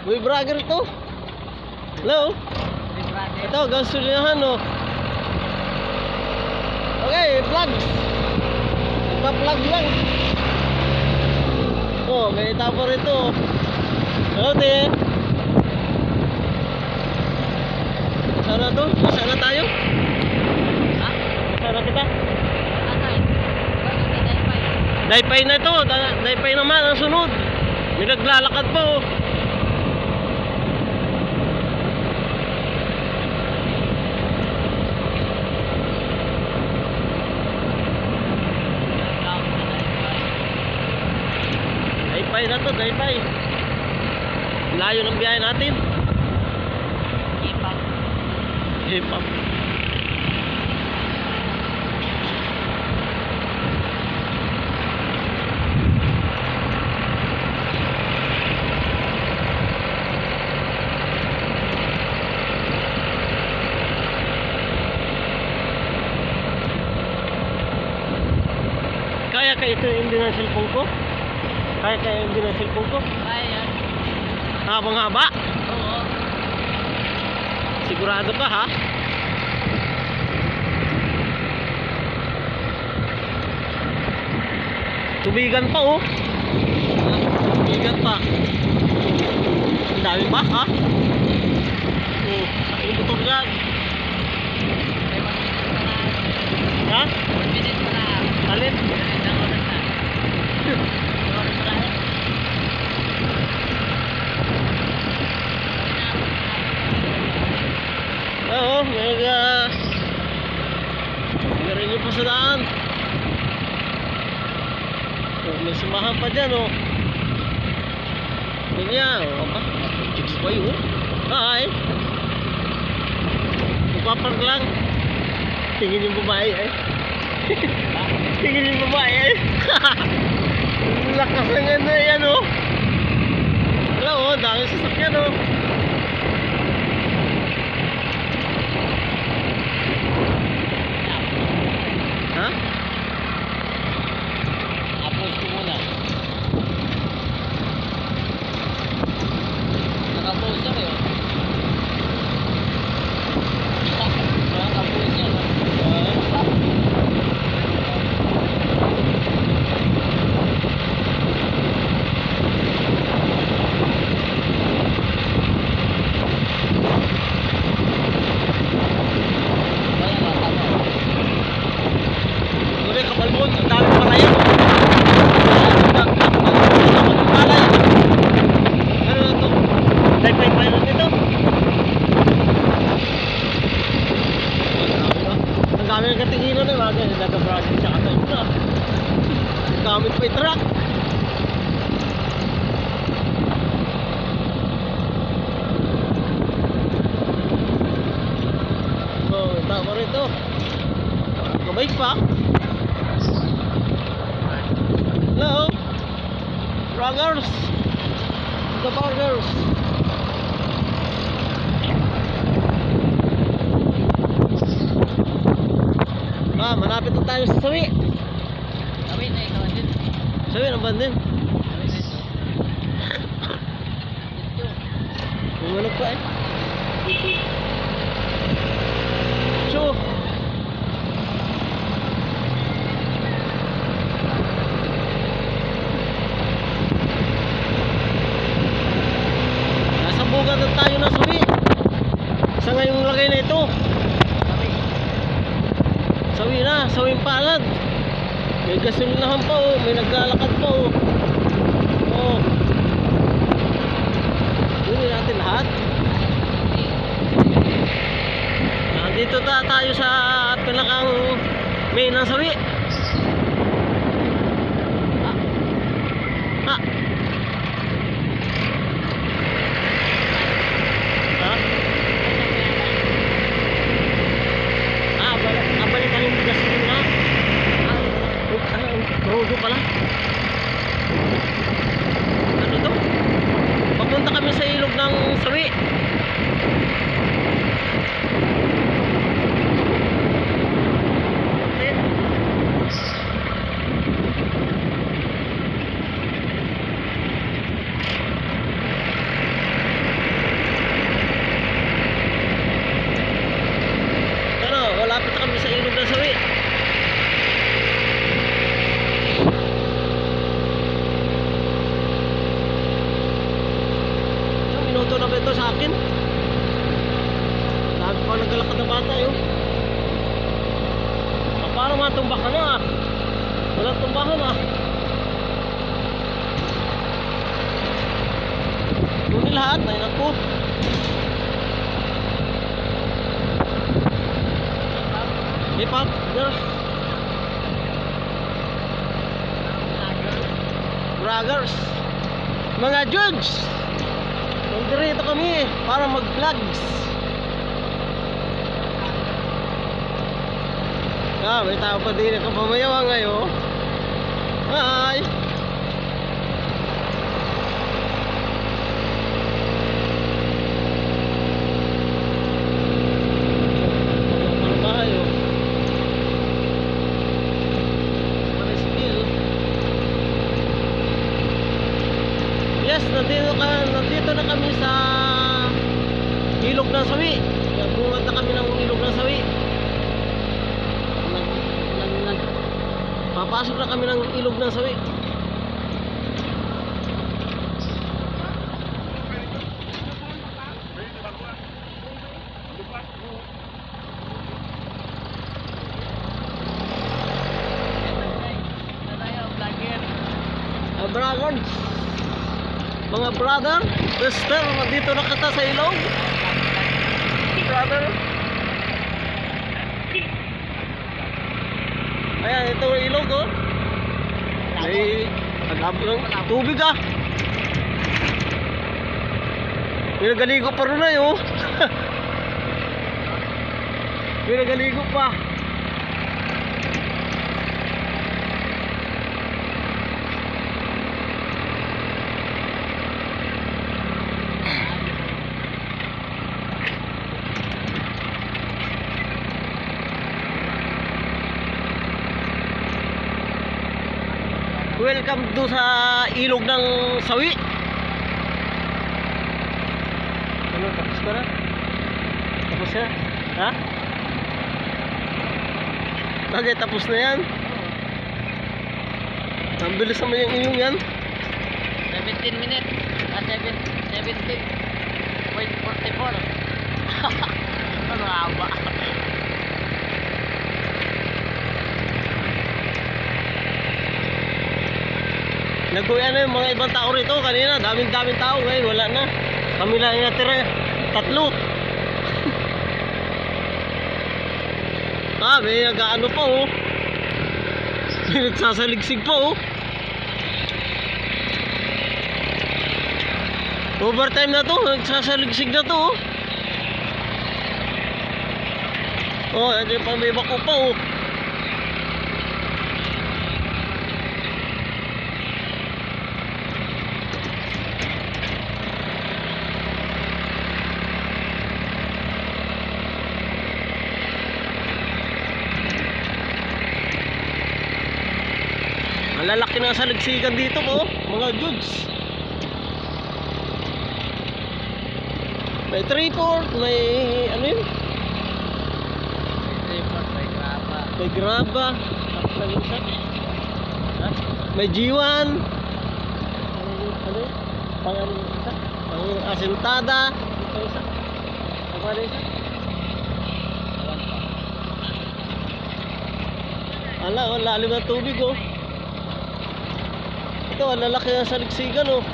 Uy, brother to. Hello? Ito, gasolinahan, no? Okay, vlog. Nagpa-vlog lang. Oh, may tapo rito. Hello, te. Sana to? Sana tayo? Ha? Sana kita? Atay. Daypay na ito. Daypay naman ang sunod. May naglalakad po. Daypay na to, daypay. Layo ng biyahe natin. Ipang. Hip-hop. Kaya ito yung hindi ng cellphone ko? Kaya yung hindi ng cellphone ko? Kaya yan. Habang haba? Oo. Sigurado ka ha? Tubigan pa oh. Tubigan pa. Ang dami pa ha? Oh, yung motor dyan. Ha? 1 minute pa na. Alin? Isang oras na. Oras pa lang. Oo, may rin yung pasadaan. Oh, may sumahan pa dyan oh. Ganyan oh. Aba, chicks pa yun. Hi. Magpapark lang. Tingin yung babae eh. Tingin yung babae eh. Lakas ng ano yan oh. Wala oh, dami sasakyan oh. Ha? Upload ko muna. Naka-post yan eh. Naka-post yan. Kaya nakano. Uri, kabalbon, ang dami pala yan. Palay. Ano na to? Daypay pilot nito. Ang dami ng katinginan eh, mga ganyan. Nag-project siya kasi ito. Gamit pa yung truck. Oh, tama rito. Kabay pa. Hello, burgers. The burgers. Ah, malapit na tayo sa Sawi. Sabi na ikaw din. Sawi, ang bandin. Sabi na ito. Ito. Bumanag pa eh. Chu. Nasa bugat na tayo na Sawi. Sa ngayong lagay na ito. Sabi. Sawi na, sawing palad. May gasolinahan pa oh, may naglalakad pa oh. Oh. Kunin natin lahat. Nandito tayo sa pinakang main ng Sawi. Ah. Ha? Balik ang yung gasolina. Rodo pala. Ano to? Papunta kami sa ilog ng Sawi. Papunto na ba ito sa akin? Sabi pa naglalakad na bata yun. Parang matumbakan na ah. Walang tumbakan ah. Huli lahat, ay naku. Hip hop, girls. Braggers. Mga judge. Nandito kami para mag-vlogs. May tao pa din ang pamayawa ngayon. Hi! Yes, nandito na kami sa ilog ng Sawi. Bungad na kami ng ilog ng Sawi. Papasok na kami ng ilog ng Sawi. Brothers, mga brother, sister, nandito na kita sa ilog. Brother. Ayan, ito ang ilog oh. May agab ng tubig ah. May nagaligo pa rin ay oh. May nagaligo pa. Welcome to sa ilog ng Sawi. Ano, tapos ka na? Tapos na? Ha? Bagay, tapos na yan? Ang bilis naman yung inyong yan. 17 minutes. 17.44. Ano haba? Nagkuya na yung mga ibang tao rito kanina. Daming tao. Ngayon wala na. Kami lang yung natira. 3. May nag-ano pa oh. May nagsasaligsig pa oh. Overtime na to. Nagsasaligsig na to oh. Oh, nandiyan pa may bako pa oh. Malalaki na sa ligsigan dito po, mga dudes. May 3-4, may ano yun? May graba. May graba. May G1. Ano yun? Pang ano yung isa? Pang asentada. Ito isa. Ang ano isa? Ala, lalim na tubig oh. Ito, ang lalaki na sa ligsigan oh.